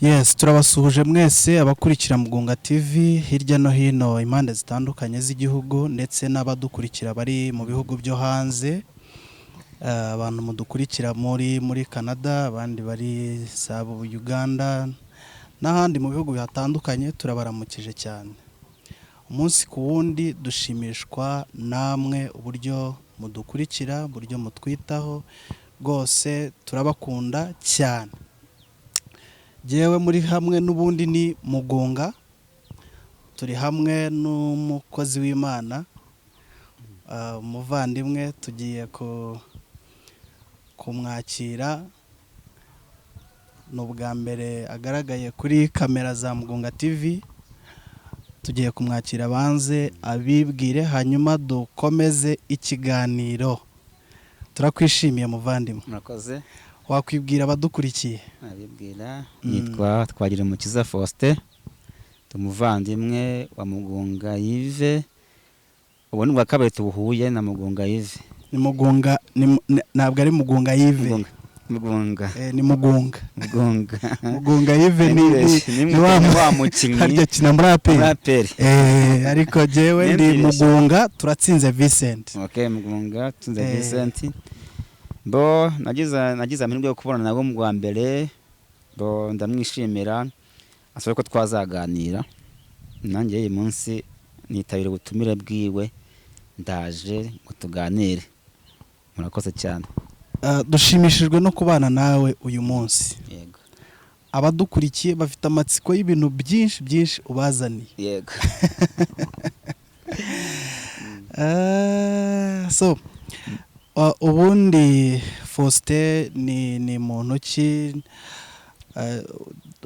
Yes, turabasuhuje mwese abakurikira Mugunga TV hirya no hino impande zitandukanye z'igihugu ndetse n'abadukurikira bari mu bihugu byo hanze. Abantu mudukurikira muri Canada, abandi bari sabo Uganda n'ahandi mu bihugu bitandukanye, turabaramukije cyane. Umunsi ku wundi dushimishwa namwe uburyo mudukurikira, uburyo mutwitaho, rwose turabakunda cyane. Jewe muri hamwe n'ubundi ni Mugunga, turi hamwe n'umukozi w'Imana, umuvandimwe tugiye kumwakira. N'ubwa mbere agaragaye kuri kamera za Mugunga TV, tugiye kumwakira abanze abibwire hanyuma dukomeze ikiganiro. Turakwishimiye muvandimwe. Murakoze. Wakwibwira abadukurikiye? Abibwira nitwa Twagirumukiza Faustin, tumuvandimwe wa Mugunga Yves. Ubu ni bwa kabiri tubuhuye na Mugunga Yves. Ni Mugunga, ntabwo ari Mugunga Yves. Mugunga. Ni Mugunga. Mugunga. Mugunga Yves ni wa mukinnyi harya kina muri APR. Ariko jewe ndi Mugunga Turatsinze Vincent. Okay, Mugunga Turatsinze Vincent. Bo nagize amahirwe yo kubona nabo mu rwa mbere, bo ndamwishimira, asaba ko twazaganira. Nanjye uyu munsi nitabira ubutumire bwiwe, ndaje ngo tuganire. Murakoze cyane. Dushimishijwe no kubana nawe uyu munsi. Yego. Abadukurikiye bafite amatsiko y'ibintu byinshi ubazaniye. Yego. So ubundi Faustin ni muntu ki?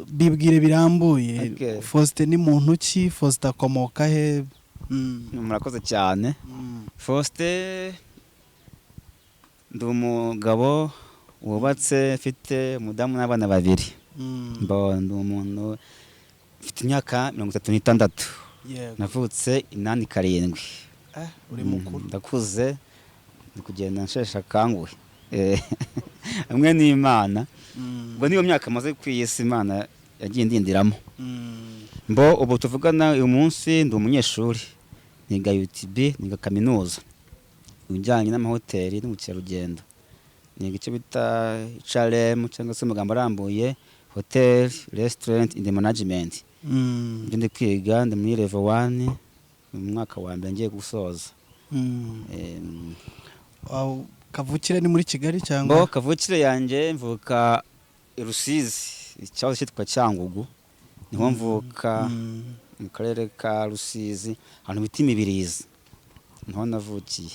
Bibwire birambuye. Okay. Faustin ni muntu ki? Faustin akomoka he? Murakoze cyane. Faustin ndi umugabo wubatse, mfite umudamu n'abana babiri. Ndi umuntu ufite imyaka 36. Navutse 87. Uri mukuru. Ndakuze, ndi kugenda nshesha akanguhe. Hamwe n'Imana. Ubwo niyo myaka maze kwiyesa Imana yagiye ndindiramo. Mbo ubu tuvugana uyu munsi ndi umunyeshuri. Niga UTB, niga kaminuza. Ujyanye n'amahoteli n'ubukerarugendo. Niga icyo bita HRM cyangwa se amagambo arambuye Hotel Restaurant in the Management. Ndi kwiga, ndi muri level 1 mu mwaka wa mbere ngiye gusoza. Kavukire ni muri Kigali cyangwa? Bo kavukire yanjye mvuka i Rusizi, icyaho cyitwa Cyangugu. Niho mvuka mu karere ka Rusizi, ahantu bita Imibirizi. Niho navukiye.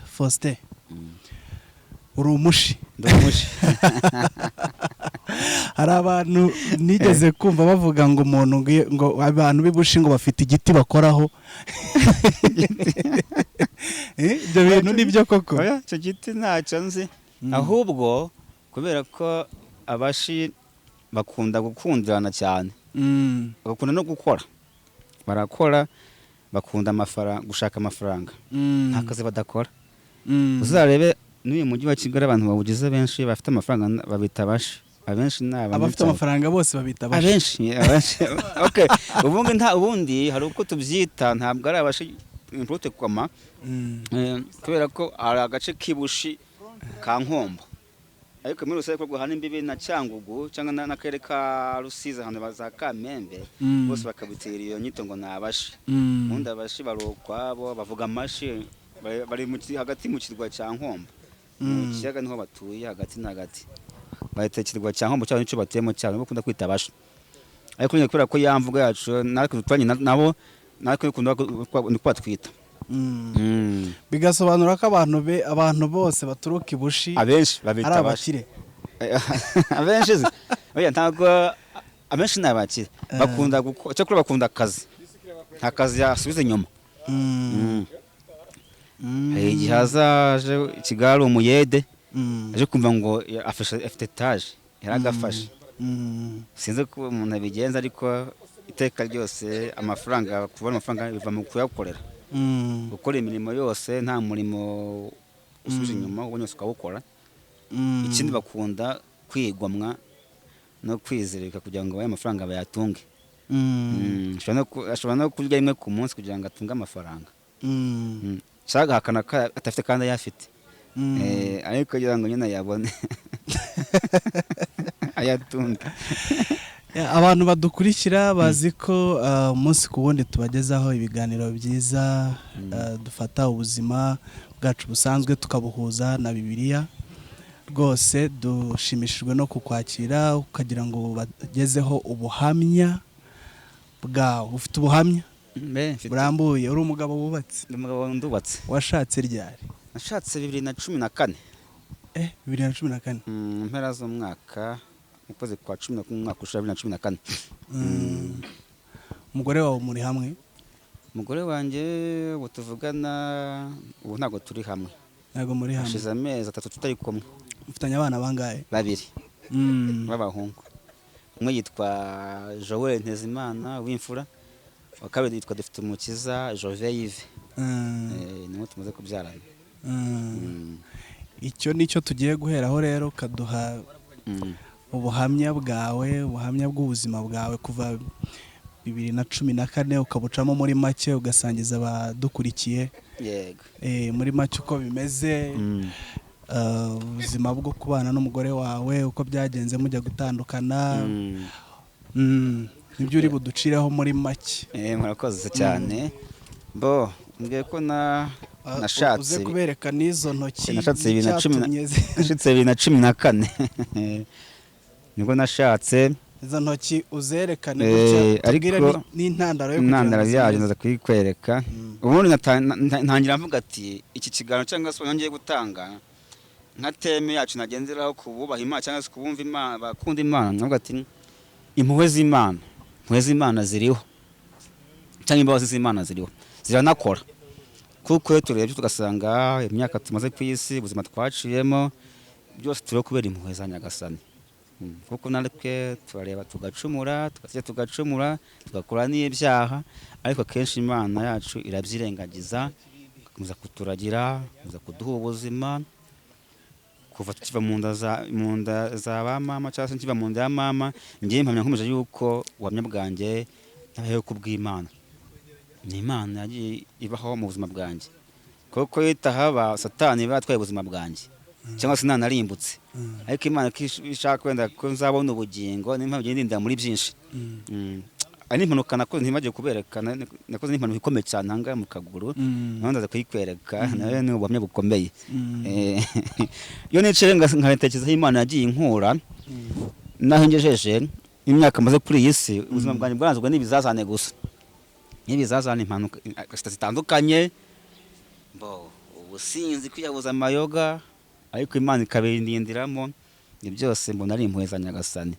Faustin, uri umushi. Ndumushi. Hari abantu nigeze kumva bavuga ngo umuntu ngo abantu b'ibushi ngo bafite igiti bakoraho. Ibyo bintu nibyo koko? Icyo giti ntacyo nzi, ahubwo kubera ko abashi bakunda gukundirana cyane, bakunda no gukora, barakora, bakunda amafaranga, gushaka amafaranga, nta kazi badakora. Uzarebe n'uyu mujyi wa Kigali abantu bawugize benshi bafite amafaranga babita abashi. Abenshi abafite amafaranga bose babita abashi. Okay, ubundi hari uko tubyita, ntabwo ari abashi improte kwama. Kubera ko ari agace k'ibushi ka Nkombo. Ariko muri rusange ko hano imbibi na Cyangugu cyangwa n'akarere ka Rusizi hano baza Kamembe, bose bakabitera iyo nyito ngo nabashi. Ubundi abashi barokwabo bavuga amashi, bari hagati mu kirwa cya Nkombo. Mu kiyaga niho batuye, hagati na hagati. Bayitekirwa cya Nkombo cyane icyo bateyemo cyane bakunda kwita abashi. Ariko nyine kubera ko yamvuga yacu natwe tutanye nabo, natwe kunda kwatwita. Bigasobanura ko abantu bose baturuka ibushi abenshi babita abakire. Abenshi oya ntago abenshi nabakire bakunda cyakora bakunda akazi, nta kazi yasubize nyuma. Igihe hazaje Kigali umuyede aje kumva ngo afite etage yaragafashe. Sinzi ko umuntu abigenza, ariko iteka ryose amafaranga, kubona amafaranga biva mu kuyakorera. Gukora imirimo yose nta murimo usubije inyuma ubonye ukawukora. Ikindi bakunda kwigomwa no kwizirika kugira ngo ayo mafaranga bayatunge. Ashobora no kurya rimwe ku munsi kugira ngo atunge amafaranga. Cyangwa agahakana ko atafite kandi ayafite. Ariko kugira ngo nyine ayabone ayatunge. Abantu badukurikira bazi ko umunsi ku wundi tubagezaho ibiganiro byiza, dufata ubuzima bwacu busanzwe tukabuhuza na Bibiliya. Rwose dushimishijwe no kukwakira ukagira ngo bagezeho ubuhamya bwawe. Ufite ubuhamya burambuye, uri umugabo wubatse? Umugabo ndubatse. Washatse ryari? Nashatse 2014. 2014. Mpera z'umwaka ukwezi kwa 10 kumwaka usha 2014. Umugore wawe muri hamwe? Umugore wanjye ubu tuvugana ubu ntago turi hamwe. Ntago muri hamwe? Hashize amezi 3 tutari kumwe. Ufitanye abana bangahe? 2 b'abahungu. Umwe yitwa Joel Ntezimana w'imfura, wa kabiri yitwa Dufitumukiza Jove Yves. Niwe tumaze kubyarana. Icyo nicyo tugiye guheraho rero, kaduha ubuhamya bwawe, ubuhamya bw'ubuzima bwawe kuva 2014 ukabucamo muri make ugasangiza abadukurikiye. Yego. Muri make uko bimeze, ubuzima bwo kubana n'umugore wawe uko byagenze mujya gutandukana. Nibyo uri buducireho muri make. Murakoze cyane. Bo mbwiye ko nashatse uze kubereka n'izo ntoki. Nashatse 2014 nibwo nashatse. Izo ntoki uzerekane gutya tubwire n'intandaro yo intandaro yaje ndaza kuyikwereka. Ubundi ntangira mvuga ati iki kiganiro cyangwa se ngiye gutanga nka teme yacu nagenderaho kububaha Imana cyangwa se kubumva Imana, bakunda Imana. Navuga ati impuhwe z'Imana ziriho, cyangwa imbabazi z'Imana ziriho, ziranakora. Kuko iyo turebye tugasanga imyaka tumaze ku isi, ubuzima twaciyemo byose turiho kubera impuhwe za Nyagasani. Kuko natwe turareba tugacumura, tugakora n'ibyaha, ariko kenshi Imana yacu irabyirengagiza, igakomeza kuturagira, igakomeza kuduha ubuzima. Kuva tukiva mu nda za ba mama cyangwa se nkiva mu nda ya mama, ngiye mpamya nkomeje yuko ubuhamya bwanjye nabayeho kubw'Imana. Ni Imana yagiye ibaho mu buzima bwanjye. Kuko itahaba Satani batwaye ubuzima bwanjye, cyangwa se nanarimbutse. Ariko Imana ishaka kwenda ko nzabona ubugingo, niyo mpamvu ngenda muri byinshi. Ari impanuka nakoze ntimagiye kuberekana, nakoze n'impanuka ikomeye cyane hanga mu kaguru, naho ndaza kuyikwereka, nayo ni ubuhamya bukomeye. Iyo nicaye nkatekerezaho Imana yagiye inkura, naho ngejeje imyaka maze kuri iyi si, ubuzima bwanjye bwaranzwe n'ibizazane gusa. N'ibizazane, impanuka zitandukanye, ubusinzi, kwiyabuza amayoga, ariko Imana ikabindindiramo. Ni byose mbona ari impuhwe za Nyagasani.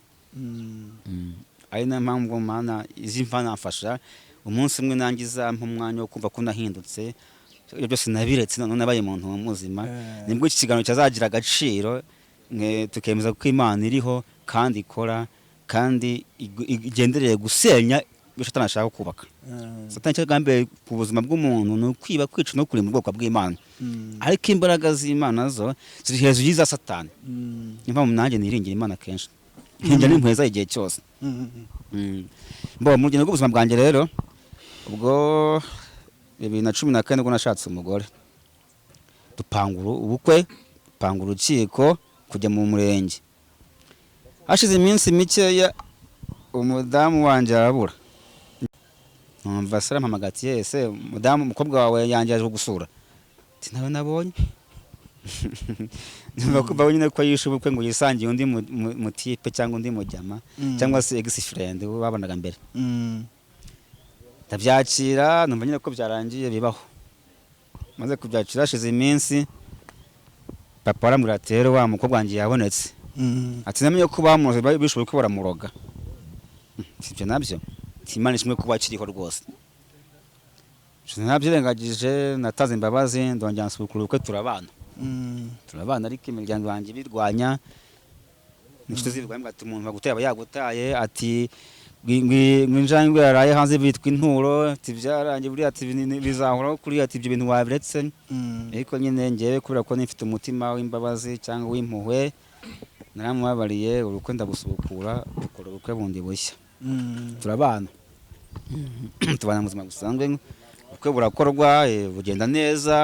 Ari nayo mpamvu Imana izimva namfasha. Umunsi umwe nanjye izampa umwanya wo kumva ko nahindutse, ibyo byose nabiretse, none nabaye umuntu muzima. Nibwo iki kiganiro cyazagira agaciro, tukemeza ko Imana iriho kandi ikora, kandi igendereye gusenya ibyo Satani ashaka kubaka. Satani cyagambye ku buzima bw'umuntu ni ukwiba, kwica no kurimba ubwoko bw'Imana. Ariko imbaraga z'Imana zo ziri hejuru y'iza Satani. Niyo mpamvu nanjye niringira Imana kenshi, njya n'impuhwe igihe cyose. Mu rugendo rw'ubuzima bwanjye rero, ubwo 2014 nibwo nashatse umugore, dupangura ubukwe, dupanga urukiko, kujya mu murenge. Hashize iminsi mikeya umudamu wanjye arabura. Numva sara mpamagati yese, umudamu umukobwa wawe yanjye aje gusura. Ati nawe nabonye. Numva ko babonye ko yishe ubukwe ngo yisangiye undi mutipe cyangwa undi mujyama, cyangwa se ex-friend babanaga mbere. Ndabyakira, numva nyine ko byarangiye bibaho. Maze kubyakira hashize iminsi, papa arambwira ati rero wa mukobwa wanjye yabonetse. Ati namenye ko bamuroze bishoboye ko baramuroga. Sibyo nabyo, Imana ishimwe kuba akiriho rwose. Nabyirengagije, nataze imbabazi, ndongera nsubukura ubukwe, turabana. Ariko imiryango yanjye birwanya. Inshuti zirwanya ati umuntu baguteye aba yagutaye, ati ngwinjangwe yaraye hanze bitwa inturo, ati byarangiye buri ati bizahoraho kuri ati ibyo bintu wabiretse. Ariko nyine ngewe kubera ko nifite umutima w'imbabazi cyangwa w'impuhwe, naramubabariye ubukwe ndabusubukura dukora ubukwe bundi bushya turabana tubana mu buzima busanzwe ubukwe burakorwa bugenda neza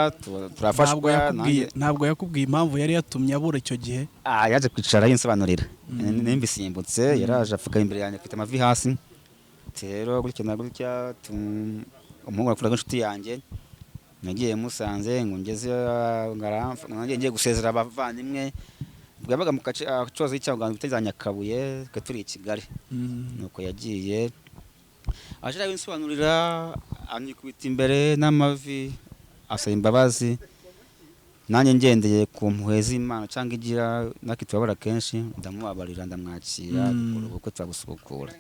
turafashwa. Ntabwo yakubwiye impamvu yari yatumye abura icyo gihe? Yaje kwicara yinsobanurira nimbisimbutse yaraje afuka imbere yanjye afite amavi hasi rero gutya na gutya umuhungu arakuraga inshuti yanjye nagiye musanze ngo ngeze ngaramfa ngiye gusezera abavandimwe bwabaga mu gace acoze cyangwa biteza Nyakabuye turi i Kigali nuko yagiye aje abinsobanurira anyikubita imbere n'amavi asaba imbabazi nanjye ngendeye ku mpuhwe z'Imana cyangwa igira nakitubabara kenshi ndamubabarira ndamwakira dukora ubukwe turabusubukura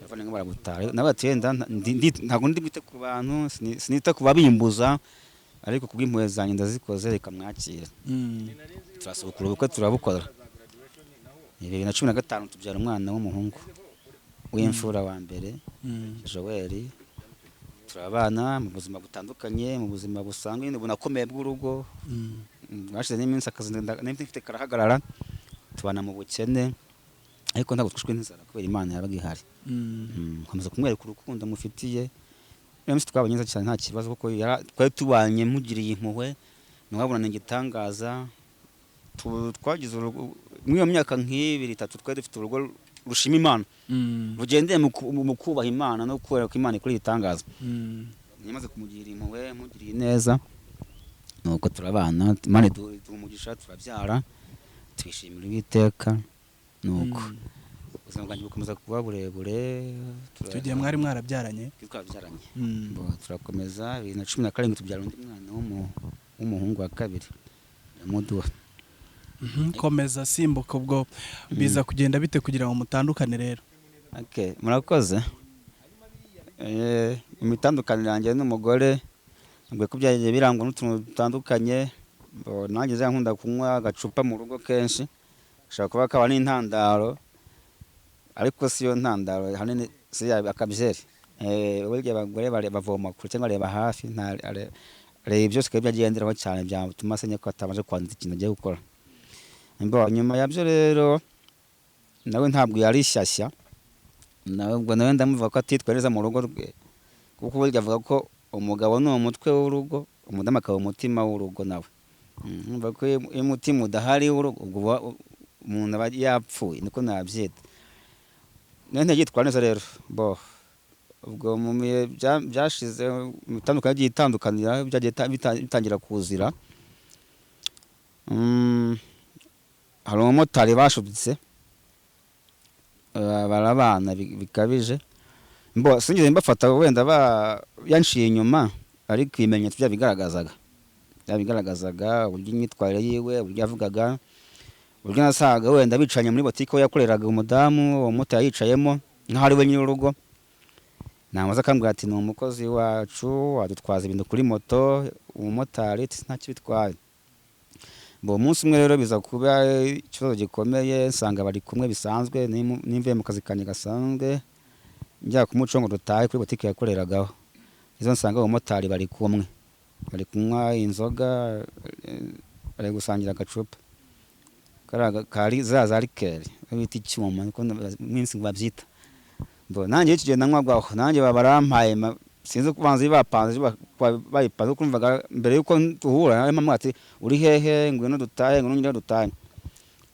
yavanye ngo barabutare nabatenda ntago ndi bite ku bantu sinita kubabimbuza ariko kubw'impuhwe zanjye ndazikoze reka mwakira turasubukura ubukwe turabukora 2015 tubyara umwana w'umuhungu w'imfura wa mbere Joel turabana mu buzima butandukanye mu buzima busanzwe bunakomeye bw'urugo bashize n'iminsi akazi n'imfite karahagarara tubana mu bukene ariko ntabwo twishwe n'inzara kubera Imana yabaga ihari nkomeza kumwereka urukundo mufitiye n'imisi twabanye neza cyane nta kibazo kuko twari tubanye mugiriye impuhwe nababona n'igitangaza twagize muri iyo myaka nk'ibiri 3 twari dufite urugo rushima Imana rugendeye mu kubaha Imana no kubera ko Imana ikora igitangaza nyamaze kumugirira impuhwe mugiriye neza nuko turabana Imana tumugisha turabyara twishimira Uwiteka nuko ubuzima bwanjye bukomeza kuba burebure. Tugiye mwari mwarabyaranye? Twabyaranye turakomeza 2017 tubyara undi mwana w'umuhungu wa kabiri Muduha. Komeza simbuka ubwo biza kugenda bite kugira ngo mutandukane rero? Murakoze. Imitandukanye yanjye n'umugore ngwe ko byagiye birangwa n'utuntu dutandukanye nanjye nkunda kunywa agacupa mu rugo kenshi shaka kuba kaba n'intandaro ariko siyo ntandaro hanene si akabyeri burya abagore bavoma kure cyangwa reba hafi reba byose ko byagenderaho cyane byatuma senya ko atabanje kwandika ikintu agiye gukora. Nyuma yabyo rero nawe ntabwo yari ishyashya nawe ndamuvuga ko atitwereza mu rugo rwe kuko burya avuga ko umugabo ni umutwe w'urugo umudamu akaba umutima w'urugo nawe numva ko iyo umutima udahari ubwo umuntu aba yapfuye niko nabyita none yitwara neza rero ubwo mu bihe byashize bitandukanye yagiye itandukanira byagiye bitangira kuzira hari umumotari bashubitse barabana bikabije sinigeze mbafata wenda yanciye inyuma ariko ibimenyetso byabigaragazaga uburyo imyitwarire yiwe uburyo yavugaga uburyo nasaga wenda bicanye muri botike yakoreraga umudamu uwo mumotari yicayemo nk'aho ari we nyir'urugo namaze akambwira ati ni umukozi wacu wadutwaza ibintu kuri moto umumotari ntacyo bitwaye. Umunsi umwe rero biza kuba ikibazo gikomeye nsanga bari kumwe bisanzwe nimvuye mu kazi kanjye gasanzwe njya kumuco ngo dutahe kuri botike yakoreragaho izo nsanga abamotari bari kumwe bari kunywa inzoga bari gusangira agacupa kari za rikeri bita icyuma niko minsi babyita nanjye kigenda nkwagaho nanjye barampaye sinzi kubanza bapanze bayipanze kumvaga mbere yuko tuhura arimo ati uri hehe ngwino dutahe ngo nyine dutahe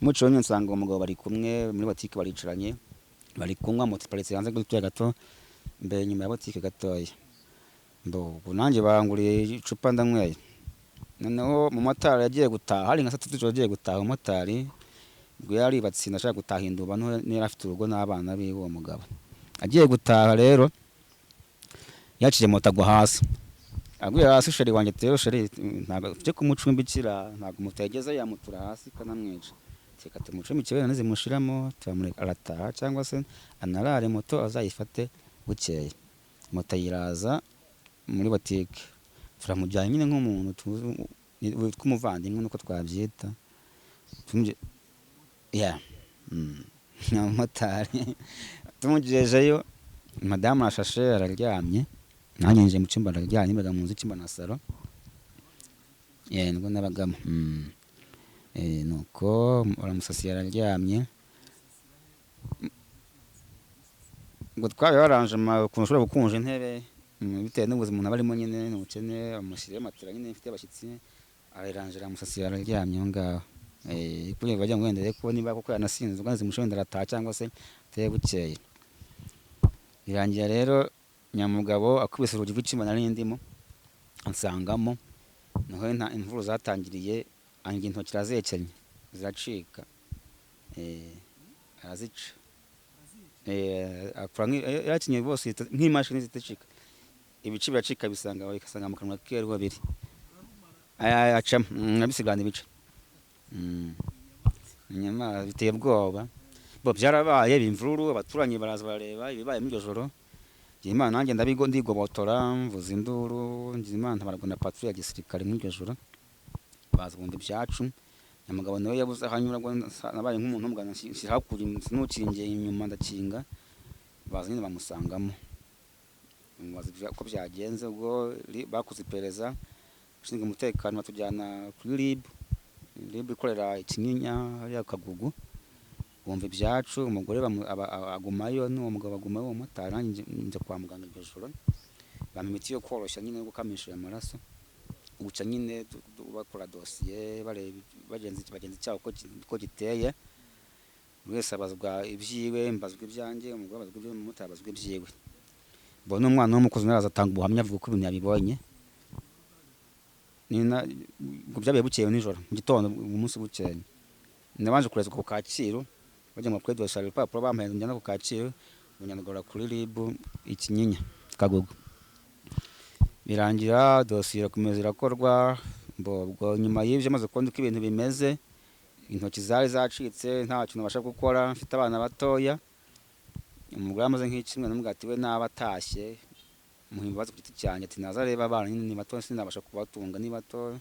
muco nyine nsanga umugabo bari kumwe muri botike baricaranye bari kunywa moto paritse hanze gutya gato mbere nyuma ya botike gatoya nanjye banguriye icupa ndanyweye noneho mu motari yagiye gutaha hari nka 3 yagiye gutaha umumotari ubwo yari batsinda ashaka gutaha induba no yari afite urugo n'abana be uwo mugabo agiye gutaha rero yaciye moto agwa hasi aguye hasi sheri wanjye rero sheri ntabwo tuje kumucumbikira ntabwo mutegeza yamutura hasi kanamwica reka tumucumbikire neze mushiramo turamureka arataha cyangwa se anarare moto azayifate bukeye moto yiraza muri botike turamujyanye nyine nk'umuntu tw'umuvandimwe nuko twabyita motari tumugejejeyo madamu ashashe araryamye nanjye nje mu cyumba araryamye mbaga mu nzu cy'imba na salo nibwo nabagamo nuko baramusasiye araryamye. Ngo twabibaranje ukuntu ushobora gukunja intebe bitewe n'ubuzima umuntu aba arimo nyine n'ubukene, amushyiriyeho matera nyine ifite abashyitsi, arayirangira aramusasiye araryamye aho ngaho. Kugira ngo bajye ngo wenda ko niba koko yanasinze ubwo zimushe wenda arataha cyangwa se ateye bukeye. Birangira rero nyamugabo akubise urugi rw'icyuma nari ndimo ansangamo, naho imvuru zatangiriye anjye intoki arazekenye ziracika, arazica, akora yakinye bose nk'imashini zitacika, ibice biracika bigasanga mu kanwa ke ariho biri acamo abisigana ibice. Nyama biteye ubwoba, byarabaye bimvururu, abaturanyi baraza barareba ibibaye muri iryo joro. Imana nanjye ndigobotora mvuza induru, Imana ntabarwa na patrouille ya gisirikare muri iryo joro, baza bundi byacu. Nyamugabo nawe yabuze ahanyura, nabaye nk'umuntu umugana hakurya nukingiye inyuma ndakinga, baza nyine bamusangamo. Ko byagenze ubwo bakoze iperereza, ushinzwe umutekano batujyana kuri RIB ikorera Ikinyinya hariya Kagugu, bumva ibyacu. Umugore agumayo n'uwo mugabo agumayo, uwo motari, nanjye njya kwa muganga iryo joro, bampa imiti yo koroshya nyine yo gukamisha amaraso, guca nyine bakora dosiye bagenzi cyabo ko giteye, buri wese abazwa ibyiwe, mbazwa ibyanjye, umugore abazwa ibyo, umumotari abazwa ibyiwe. Mbona umwana w'umukozi nawe azatanga ubuhamya avuga ko ibintu yabibonye. Ngo byabaye bukeye nijoro, mu gitondo umunsi bukeye nabanje kurezwa ku Kacyiru, bajya mu dosiye urupapuro bampaye njyana ku Kacyiru, bunyanagora kuri RIB Ikinyinya Kagugu. Birangira dosiye irakomeza irakorwa. Ubwo nyuma y'ibyo maze kubona uko ibintu bimeze, intoki zari zacitse, nta kintu nabasha gukora, mfite abana batoya. Umugore amaze nk'ikimwe n'umugabo ati we naba atashye muhimbaza ku giti cyanjye, ati naza areba abana ni bato sinabasha kubatunga, ni bato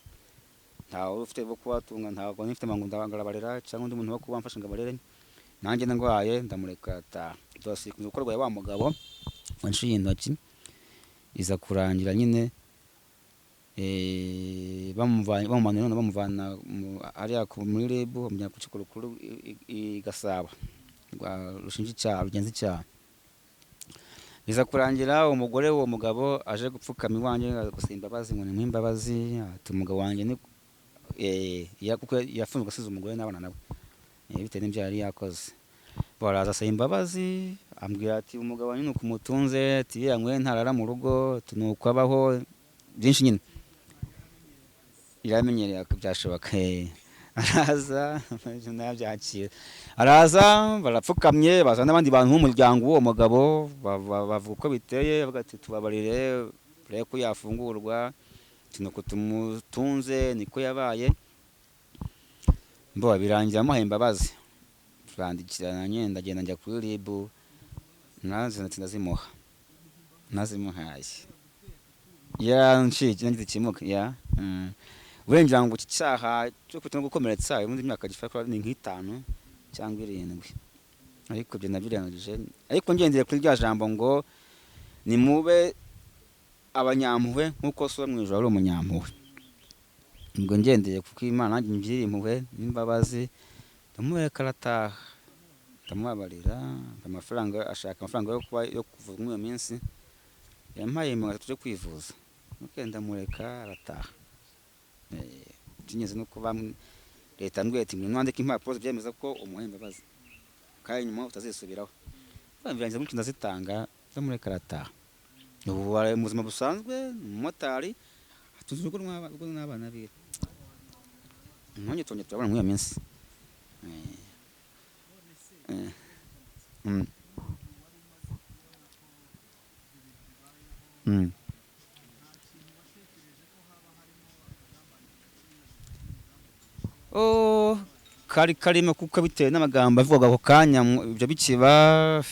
ntawe ufite bo kubatunga, ntabwo nifite mangu ndabarabarera cyangwa undi muntu wo kubamfasha ngo abarere, nanjye ndwaye ndamureka ataha. Dosiye ikomeza gukorwa ya wa mugabo wanciye intoki, iza kurangira nyine bamuvana hariya muri RIB bamujyana ku rukiko rukuru i Gasabo rushinja icyaha, rugenza icyaha. Biza kurangira umugore w'uwo mugabo aje gupfukama iwanjye gusaba imbabazi, ngo nimuhe imbabazi, ati umugabo wanjye ni kuko yafunzwe asize umugore n'abana nawe bitewe n'ibyo yari yakoze. Baraza asaba imbabazi, ambwira ati umugabo wanjye nuko umutunze, ati yanyweye ntarara mu rugo, nuko abaho byinshi nyine yaramenyereye byashoboka. Araza nabyakira, araza barapfukamye, baza n'abandi bantu b'umuryango w'uwo mugabo bavuga uko biteye, bavuga ati tubabarire turebe ko yafungurwa, nuko tumutunze niko yabaye. Birangira amuhaye imbabazi, turandikirana nyine ndagenda njya kuri RIB, nazimuhaye yanciye nagize ikimuga uburenganzira ngo iki cyaha cyo kwita no gukomeretsa ubundi imyaka gifatwa ni nk'itanu cyangwa 7, ariko byo nabirangije. Ariko ngendeye kuri rya jambo ngo ni mube abanyampuhwe nk'uko so mu ijoro ari umunyampuhwe. Ngo ngendeye kuko Imana nanjye ngiri impuhwe n'imbabazi, ndamureka arataha, ndamubabarira, amafaranga ashaka amafaranga yo kuvuza muri iyo minsi, yampaye 300 tuje kwivuza, nuko ndamureka arataha. Kinyeze no kuba leta ndwe ati mwandike impapuro byemeza ko umuhe imbabazi kandi nyuma utazisubiraho. Birangiza gutyo ndazitanga, ndamureka arataha. Ubu bari mu buzima busanzwe, umumotari atuze urugo n'abana be, nkonye tonye turabona muri iyo minsi. Karimo kuko bitewe n'amagambo avuga ako kanya ibyo bikiba,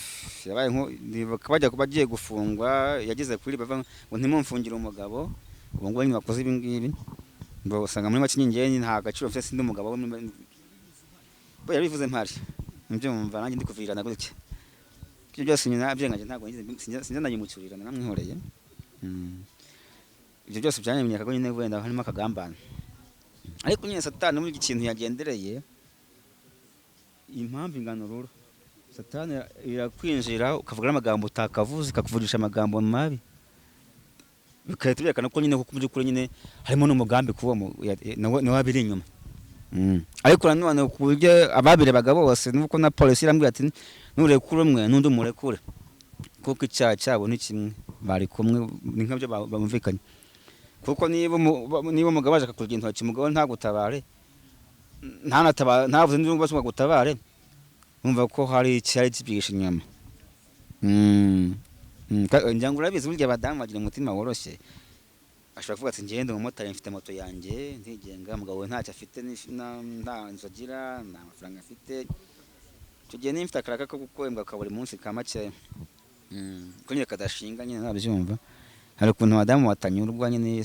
yabaye bajya bagiye gufungwa, yageze kuri bava ngo ntimumfungire umugabo, ubu ngo nyuma bakoze ibi ngibi, usanga muri Makinyingeni nta gaciro mfite, sindi umugabo bo yabivuze mpari mbyumva nanjye ndi kuvirana gutya. Ibyo byose nyina byenganje ntabwo sinjya nayimucyurira namwihoreye. Ibyo byose byanyemye akago nyine wenda harimo akagambana, ariko nyine satani muri iki kintu yagendereye impamvu ingano ruro satani irakwinjira ukavuga n'amagambo utakavuze ikakuvugisha amagambo mabi bikahita byerekana ko nyine kuko by'ukuri nyine harimo n'umugambi kuba nawe abiri inyuma ariko nanone ku buryo ababirebaga bose nuko na polisi irambwira ati nurekure umwe n'undi umurekure kuko icyaha cyabo ni kimwe bari kumwe ni nkabyo bamvikanye kuko niba umugabo aje akakurya intoki umugabo ntagutabare ntavuze n'undi ngo gutabare umva ko hari icyari kibyihishe inyuma ngira ngo urabizi burya abadamu bagira umutima woroshye ashobora kuvuga ati ngende umumotari mfite moto yanjye ndigenga umugabo we ntacyo afite nta nzu agira nta mafaranga afite icyo gihe nimfite akaraka ko gukwembwa ka buri munsi ka makeya ko nyine kadashinga nyine nabyumva hari ukuntu abadamu batanyurwa nyine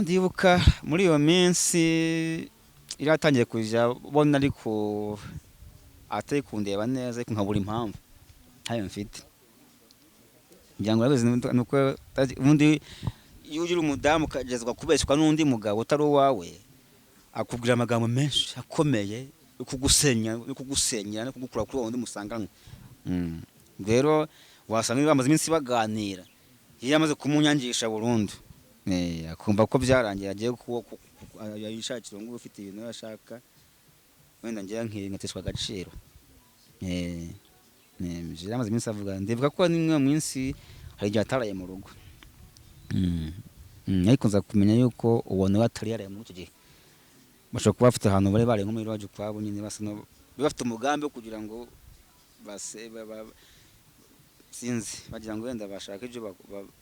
ndibuka muri iyo minsi iratangiye kujya bona ariko atari kundeba neza ariko nkabura impamvu ntayo mfite ngira ngo urabizi nuko ubundi iyo ugira umudamu ukagezwa kubeshywa n'undi mugabo utari uwawe akubwira amagambo menshi akomeye kugusenyera no kugukura kuri uwo wundi musanganywe rero wasanga bamaze iminsi baganira iyo yamaze kumunyangisha burundu akumva ko byarangiye agiye yishakira ngo ufite ibintu yashaka wenda ngiye nkateshwa agaciro yamaze iminsi avuga ndibuka ko nimwe mu minsi hari igihe ataraye mu rugo ariko nza kumenya yuko ubona batari yaraye muri icyo gihe bashobora kuba bafite ahantu bari nko muri iwacu kwabo nyine bafite umugambi wo kugira ngo sinzi bagira ngo wenda bashaka ibyo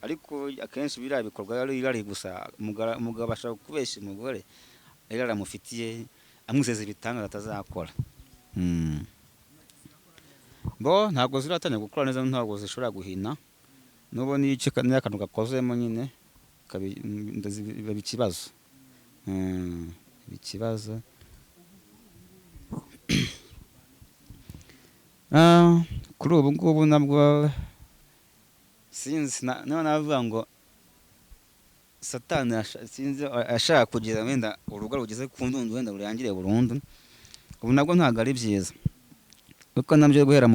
ariko akenshi biriya bikorwa ari gusa umugabo ashaka kubeshya umugore ari aramufitiye amwizeza ibitangaza atazakora bo ntabwo ziratangira gukora neza ntabwo zishobora guhina n'ubu niyo akantu gakozemo nyine biba ikibazo kuri ubu ngubu nabwo sinzi niba navuga ngo satani sinzi ashaka kugira wenda urugo rugeze ku ndundu wenda rurangire burundu ubu nabwo ntabwo ari byiza kuko nabyo guhera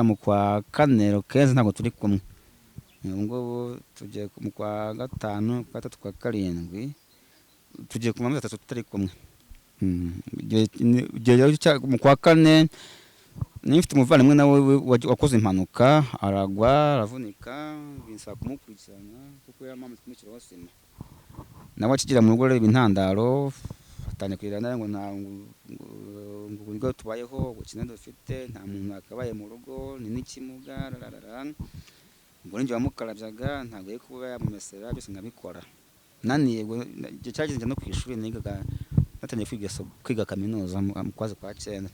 mu kwa kane keza ntabwo turi kumwe ubu ngubu tugiye mu kwa gatanu kwa gatatu kwa karindwi tugiye ku mezi 3 tutari kumwe mu kwa kane nifite umuvandimwe nawe wakoze impanuka aragwa aravunika binsaba kumukurikirana kuko yamamaze kumushyiraho sima nawe akigera mu rugo reba intandaro atangiye kurira nawe ngo uburyo tubayeho ubukene dufite nta muntu akabaye mu rugo ni n'ikimuga ubwo ninjye wamukarabyaga ntabwo ari kuba yamumesera byose nkabikora naniye igihe cyageze no ku ishuri nigaga natangiye kwiga kaminuza mu kwezi kwa 9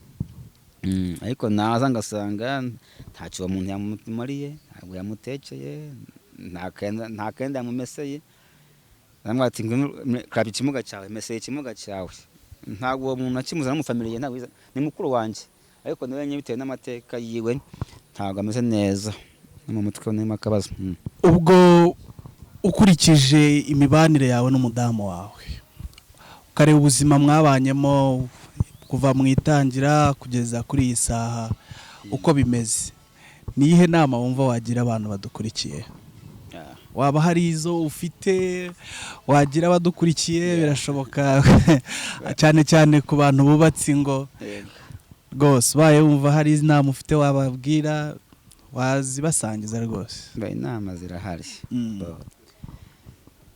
ariko naza ngasanga ntacyo uwo muntu yamumariye ntabwo yamutekeye nta kenda yamumeseye namwe ati karabya ikimuga cyawe meseye ikimuga cyawe ntabwo uwo muntu akimuza n'umufamiliye ntabwo ni mukuru wanjye ariko nawe nyine bitewe n'amateka yiwe ntabwo ameze neza no mu mutwe n'imo akabazo ubwo ukurikije imibanire yawe n'umudamu wawe ukareba ubuzima mwabanyemo kuva mu itangira kugeza kuri iyi saha uko bimeze niyihe nama wumva wagira abantu badukurikiye waba hari izo ufite wagira abadukurikiye birashoboka cyane cyane ku bantu bubatse ingo rwose ubaye wumva hari inama ufite wababwira wazibasangiza rwose inama zirahari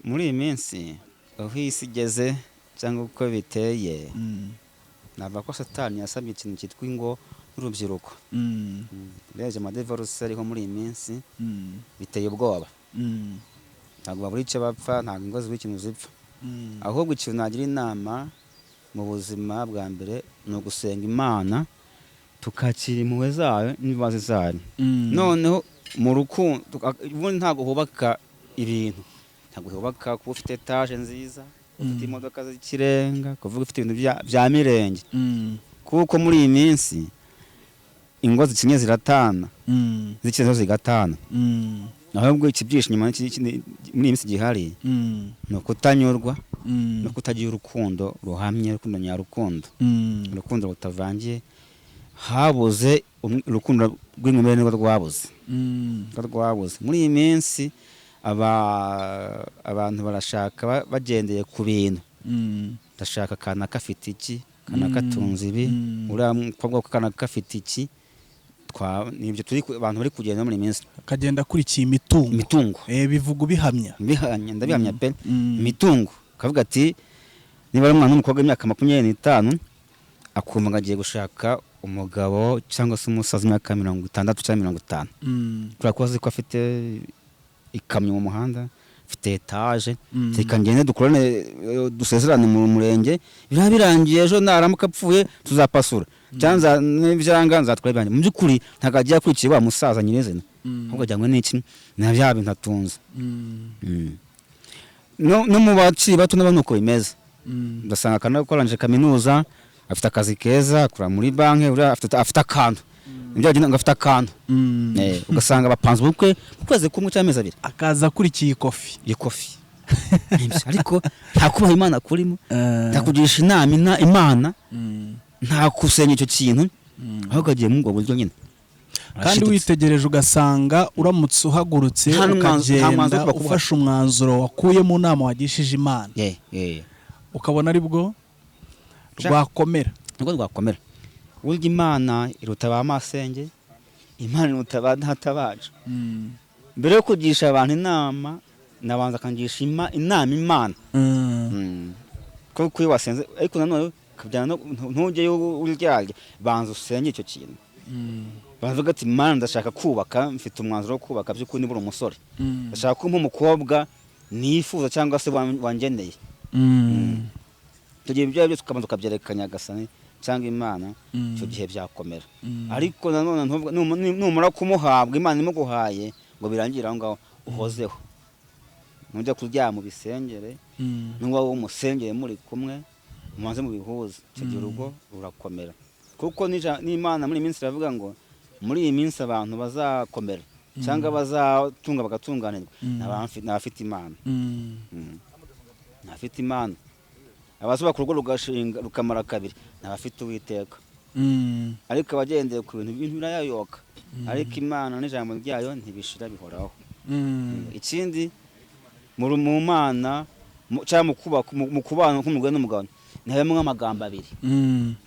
muri iyi minsi aho isi igeze cyangwa uko biteye nava ko satani yasabye ikintu cyitwa ingo n'urubyiruko urebye amadevaruse ariho muri iyi minsi biteye ubwoba ntabwo babura icyo bapfa ntabwo ingo zibura ikintu zipfa ahubwo ikintu nagira inama mu buzima bwa mbere ni ugusenga Imana tukakira impuhwe zayo n'imbabazi zayo noneho mu rukundo ubundi ntabwo hubaka ibintu ntabwo hubaka kuba ufite etaje nziza ufite imodoka z'ikirenga kuvuga ufite ibintu bya mirenge kuko muri iyi minsi ingo zikinye ziratana zikinye zo zigatana ahubwo ikibyishe nyuma muri iyi minsi gihari ni ukutanyurwa no kutagira urukundo ruhamye, urukundo nyarukundo, urukundo rutavangiye. Habuze urukundo rw'umwimerere nirwo rwabuze muri iyi minsi. Abantu barashaka bagendeye ku bintu, ndashaka kana kafite iki, kana katunze ibi, uriya mukobwa kana kafite iki. Nibyo abantu bari kugenda muri iyi minsi, akagenda akurikiye imitungo. Bivuga bihamya ndabihamya pe. Imitungo kavuga ati niba ari umwana w'umukobwa w'imyaka 25 akumva ngo agiye gushaka umugabo cyangwa se umusaza w'imyaka 60 cyangwa 50, kubera ko azi ko afite ikamyo mu muhanda, afite etaje, tikangene dukorane dusezerane mu murenge, birangiye ejo naramuka apfuye tuzapasura cyanza n'ivyanga nzatwara byanjye. Mu byukuri ntagagiye akurikiye wa musaza nyirezena, ahubwo ajyanywe n'iki na bya bintu atunze. No mu baci bato n'abanuko bimeze, ndasanga kana koranje kaminuza, afite akazi keza, akora muri banki, afite akantu ibyo agenda ngafite akantu, ugasanga bapanze ubukwe kweze kumwe cy'amezi abiri, akaza akurikiye ikofi ariko nta kubaha Imana kurimo, nta kugisha inama Imana, nta kusenya icyo kintu, ahubwo agiye mu ngo buryo nyine. Kandi witegereje ugasanga uramutse uhagurutse ukagenda ufashe umwanzuro wakuye mu nama wagishije Imana, ukabona ari bwo rwakomera. Burya Imana iruta ba masenge, Imana iruta ba ntatabaje. Mbere yo kugisha abantu inama, nabanza kangisha inama Imana. Kuko wasenze ariko nanone kabyana ntujye uryarya, banza usenge icyo kintu. Bavuga ati Imana ndashaka kubaka, mfite umwanzuro wo kubaka by'ukuri nibura umusore, ndashaka ko umukobwa nifuza cyangwa se wangeneye. Tugiye ibyo byose ukabanza ukabyerekanya Gasani cyangwa Imana, icyo gihe byakomera. Ariko nanone numara kumuhabwa Imana imuguhaye ngo birangire aho ngaho, uhozeho nujya kuryama mu bisengere, n'uwa wo musengere muri kumwe, mumaze mu bihuza, icyo gihe urugo rurakomera. Kuko n'Imana muri minsi iravuga ngo muri iyi minsi abantu bazakomera cyangwa bazatunga bagatunganirwa n'abafite Imana. N'abafite Imana, abazubaka urugo rugashinga rukamara kabiri, n'abafite Uwiteka. Ariko abagendeye ku bintu birayayoka, ariko Imana n'ijambo ryayo ntibishira bihoraho. Ikindi mu Mana cyangwa mu kubana nk'umugore n'umugabo, ntabemo amagambo abiri,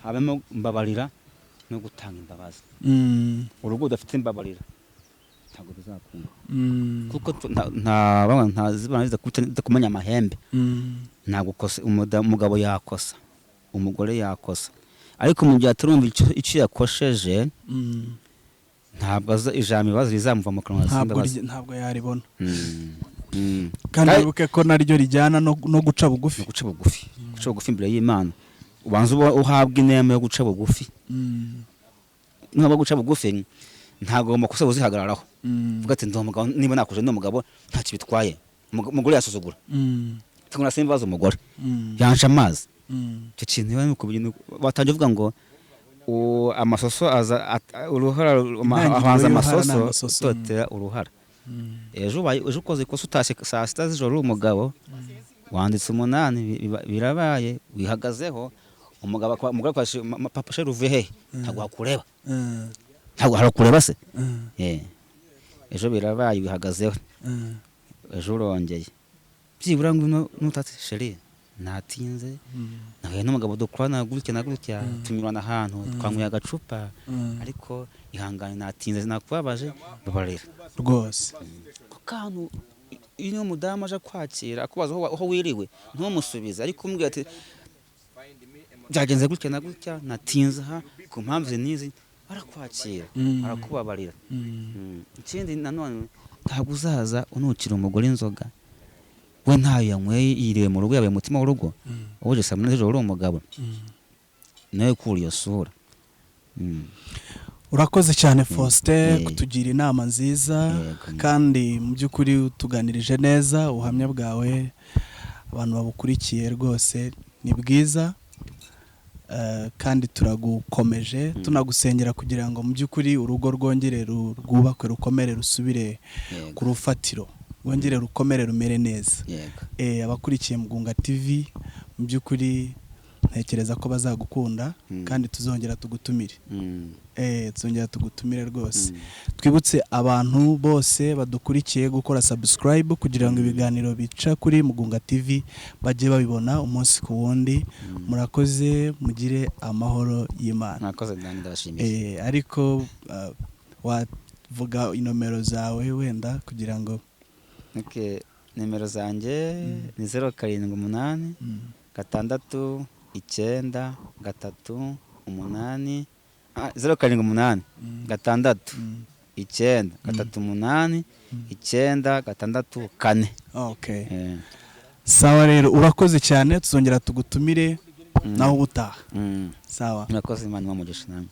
habemo mbabarira no gutanga imbabazi. Urugo udafite imbabarira ntabwo bizakunda, kuko ntazibana kumenya amahembe. Ntabwo umugabo yakosa, umugore yakosa, ariko mu gihe atarumva icyo yakosheje, ntabwo ijambo ibibazo rizamuva mu kanwa, ntabwo yaribona. Kandi wibuke ko naryo rijyana no guca bugufi. Guca bugufi imbere y'Imana, ubanza uhabwa inema yo guca bugufi. Nubwo guca bugufi ntabwo amakosa uzihagararaho, vuga ati ndumugabo, niba nakoje n'umugabo ntacyo bitwaye, umugore yasuzugura, tuguna simbaza umugore yansha amazi. Icyo kintu batangiye uvuga ngo amasoso uruhara ahanza amasoso totera uruhara. Ejo ukoze ikosa utashye saa 6 z'ijoro umugabo wanditse 8 birabaye, wihagazeho, umugabo kwashe papa she ruve he, ntabwo hakureba, ntabwo harakureba se. Ejo birabaye wihagazeho, ejo urongeye byibura ngo nutatse sheri natinze, nawe n'umugabo dukorana gutya tunyurana ahantu, twanyweye agacupa, ariko ihangane natinze nakubabaje, babarira rwose. Kantu iyo umudamu aje kwakira akubaza aho wiriwe, ntumusubize, ariko umbwira ati byagenze gutya na gutya, natinze aha ku mpamvu nizi, arakwakira, arakubabarira. Ikindi nanone ntabwo uzaza unukira umugore inzoga, we ntayo yanyweye, yiriwe mu rugo, yabaye umutima w'urugo, uje saa 8 z'ijoro uri umugabo, nawe kuri iyo sura. Urakoze cyane Faustin kutugira inama nziza, kandi mu by'ukuri utuganirije neza. Ubuhamya bwawe abantu babukurikiye rwose ni bwiza, kandi turagukomeje tunagusengera kugira ngo mu by'ukuri urugo rwongere rwubakwe rukomere rusubire ku rufatiro rwongere rukomere rumere neza. Abakurikiye Mugunga TV mu by'ukuri ntekereza ko bazagukunda kandi tuzongera tugutumire. Tuzongera tugutumire rwose. Twibutse abantu bose badukurikiye gukora subscribe kugira ngo ibiganiro bica kuri Mugunga TV bajye babibona umunsi ku wundi. Murakoze, mugire amahoro y'Imana. Murakoze kandi ndabashimiye. Ariko wavuga inomero zawe wenda kugira ngo nimero zanjye ni 078 6 9 3 8 078 6 9 3 8 9 4. Okay. Sawa rero urakoze cyane, tuzongera tugutumire naho ubutaha. Sawa. Murakoze, Imana imugishe namwe.